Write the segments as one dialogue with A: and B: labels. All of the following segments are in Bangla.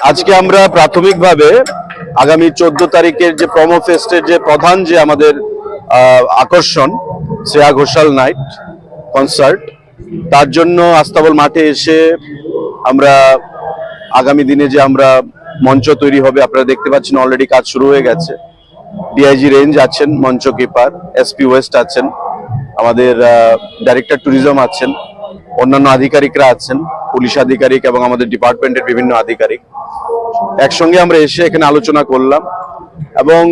A: আজকে আমরা প্রাথমিকভাবে আগামী 14 তারিখের যে প্রোমো ফেস্টের যে প্রধান যে আমাদের আকর্ষণ শ্রেয়া ঘোষাল নাইট কনসার্ট, তার জন্য আস্তাবল মাঠে এসে আমরা আগামী দিনে যে আমরা মঞ্চ তৈরি হবে, আপনারা দেখতে পাচ্ছেন অলরেডি কাজ শুরু হয়ে গেছে। ডিআইজি রেঞ্জ আছেন, মঞ্চ কিপার, এসপি ওয়েস্ট আছেন, আমাদের ডাইরেক্টর ট্যুরিজম আছেন, অন্যান্য আধিকারিকরা আছেন, পুলিশ আধিকারিক এবং আমাদের ডিপার্টমেন্টের বিভিন্ন আধিকারিক। একসঙ্গে আমরা এসে এখানে আলোচনা করলাম এবং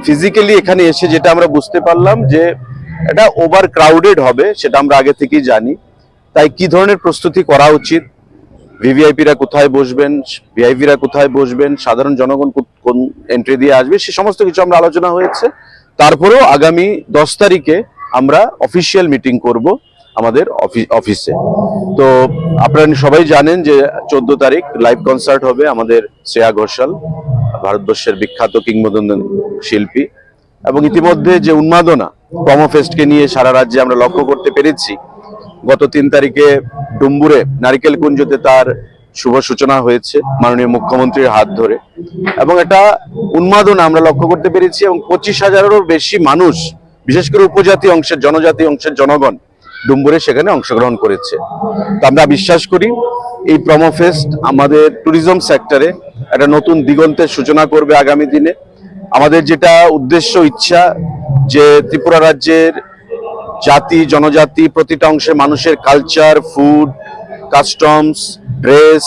A: ফিজিক্যালি এখানে এসে যেটা আমরা বুঝতে পারলাম যে এটা ওভার ক্রাউডেড হবে, সেটা আমরা আগে থেকেই জানি। তাই কি ধরনের প্রস্তুতি করা উচিত, ভিভিআইপিরা কোথায় বসবেন, ভিআইপিরা কোথায় বসবেন, সাধারণ জনগণ কোন এন্ট্রি দিয়ে আসবে, সে সমস্ত কিছু আমরা আলোচনা হয়েছে। তারপরেও আগামী 10 তারিখে আমরা অফিসিয়াল মিটিং করব আমাদের অফিসে। তো আপনারা সবাই জানেন যে 14 তারিখ লাইভ কনসার্ট হবে আমাদের শ্রেয়া ঘোষাল, ভারতবর্ষের বিখ্যাত কিংবদন্তি শিল্পী। এবং ইতিমধ্যে যে উন্মাদনা প্রোমো ফেস্টকে নিয়ে সারা রাজ্যে আমরা লক্ষ্য করতে পেরেছি, গত 3 তারিখে ডুম্বুরে নারিকেল কুঞ্জতে তার শুভ সূচনা হয়েছে মাননীয় মুখ্যমন্ত্রীর হাত ধরে, এবং এটা উন্মাদনা আমরা লক্ষ্য করতে পেরেছি। এবং 25,000-এরও বেশি মানুষ, বিশেষ করে উপজাতি অংশের জনজাতি অংশের জনগণ ডুম্বুরে সেখানে অংশগ্রহণ করেছে। তো আমরা বিশ্বাস করি এই প্রোমো ফেস্ট আমাদের ট্যুরিজম সেক্টরে একটা নতুন দিগন্তের সূচনা করবে আগামী দিনে। আমাদের যেটা উদ্দেশ্য, ইচ্ছা, যে ত্রিপুরা রাজ্যের জাতি জনজাতি প্রতিটা অংশের মানুষের কালচার, ফুড, কাস্টমস, ড্রেস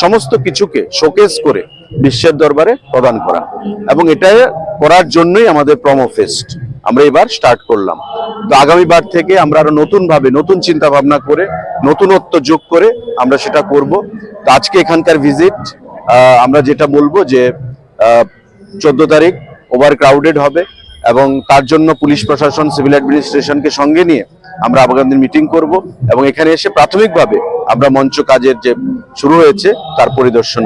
A: সমস্ত কিছুকে শোকেস করে বিশ্বের দরবারে প্রদান করা, এবং এটা করার জন্যই আমাদের প্রোমো ফেস্ট আমরা এবার স্টার্ট করলাম। তো আগামীবার থেকে আমরা আরো নতুন ভাবে, নতুন চিন্তা ভাবনা করে, নতুনত্ব যোগ করে আমরা সেটা করব। তো আজকে এখানকার ভিজিট, আমরা যেটা বলবো যে 14 তারিখ ওভার ক্রাউডেড হবে এবং তার জন্য পুলিশ প্রশাসন, সিভিল অ্যাডমিনিস্ট্রেশনকে সঙ্গে নিয়ে আমরা আগামী দিন মিটিং করব এবং এখানে এসে প্রাথমিকভাবে আমরা মঞ্চ কাজের যে শুরু হয়েছে তার পরিদর্শন